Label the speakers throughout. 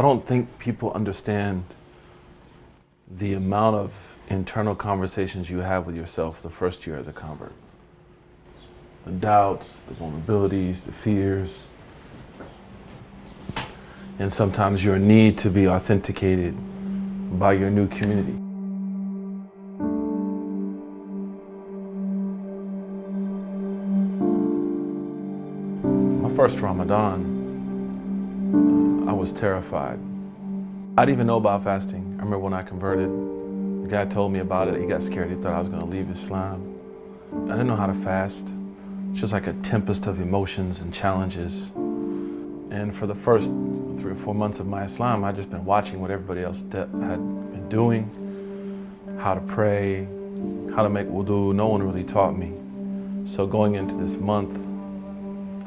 Speaker 1: don't think people understand the amount of internal conversations you have with yourself the first year as a convert. The doubts, the vulnerabilities, the fears, and sometimes your need to be authenticated by your new community. My first Ramadan, I was terrified. I didn't even know about fasting. I remember when I converted, the guy told me about it. He got scared. He thought I was going to leave Islam. I didn't know how to fast. It's just like a tempest of emotions and challenges. And for the first 3 or 4 months of my Islam, I'd just been watching what everybody else had been doing, how to pray, how to make wudu. No one really taught me. So going into this month,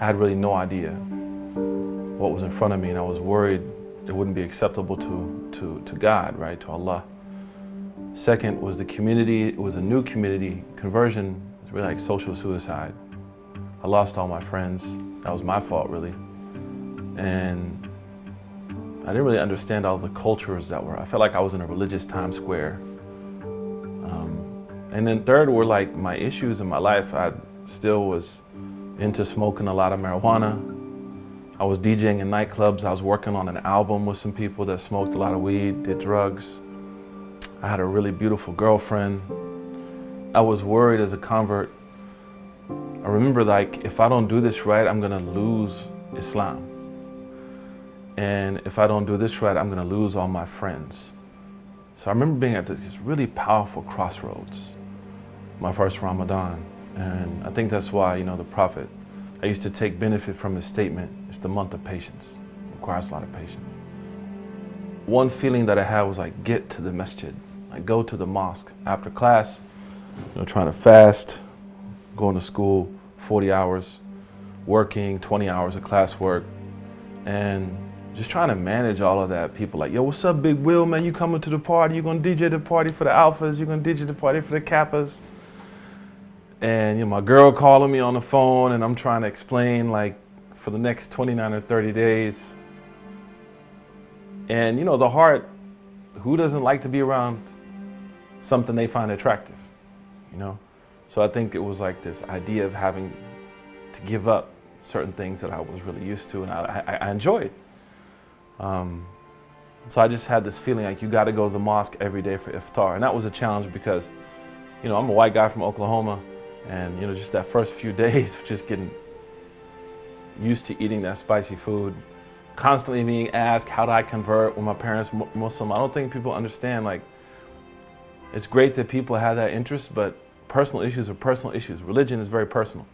Speaker 1: I had really no idea what was in front of me, and I was worried it wouldn't be acceptable to God, right, to Allah. Second was the community. It was a new community. Conversion was really like social suicide. I lost all my friends. That was my fault, really. And I didn't really understand all the cultures that were. I felt like I was in a religious Times Square. And then third were like my issues in my life. I still was into smoking a lot of marijuana. I was DJing in nightclubs. I was working on an album with some people that smoked a lot of weed, did drugs. I had a really beautiful girlfriend. I was worried as a convert. I remember, like, if I don't do this right, I'm gonna lose Islam. And if I don't do this right, I'm gonna lose all my friends. So I remember being at this really powerful crossroads, my first Ramadan. And I think that's why, the Prophet, I used to take benefit from his statement, it's the month of patience. It requires a lot of patience. One feeling that I had was like, get to the masjid, like go to the mosque after class, trying to fast, going to school 40 hours, working 20 hours of classwork, and just trying to manage all of that. People like, yo, what's up, Big Will, man? You coming to the party? You gonna DJ the party for the alphas? You gonna DJ the party for the kappas? And my girl calling me on the phone, and I'm trying to explain, like, for the next 29 or 30 days. And the heart, who doesn't like to be around something they find attractive, So I think it was like this idea of having to give up certain things that I was really used to, and I enjoyed. So I just had this feeling like you got to go to the mosque every day for iftar, and that was a challenge because, I'm a white guy from Oklahoma. And just that first few days of just getting used to eating that spicy food, constantly being asked, how do I convert when my parents Muslim? I don't think people understand, like, it's great that people have that interest, but personal issues are personal issues. Religion is very personal.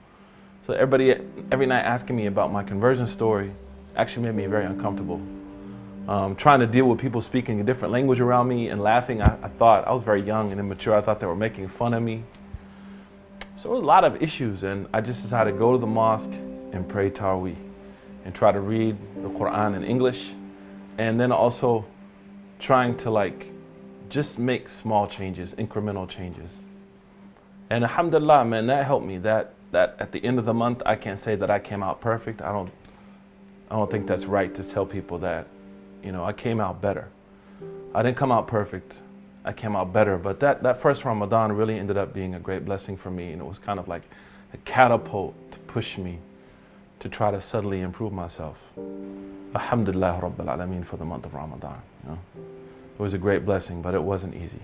Speaker 1: So everybody, every night asking me about my conversion story actually made me very uncomfortable. Trying to deal with people speaking a different language around me and laughing, I thought, I was very young and immature, I thought they were making fun of me. So there were a lot of issues, and I just decided to go to the mosque and pray Taraweeh and try to read the Quran in English, and then also trying to just make small changes, incremental changes. And alhamdulillah, man, that helped me. That at the end of the month, I can't say that I came out perfect. I don't think that's right to tell people that, I came out better. I didn't come out perfect. I came out better, but that first Ramadan really ended up being a great blessing for me, and it was kind of like a catapult to push me to try to subtly improve myself. Alhamdulillah Rabbil Alameen for the month of Ramadan. It was a great blessing, but it wasn't easy.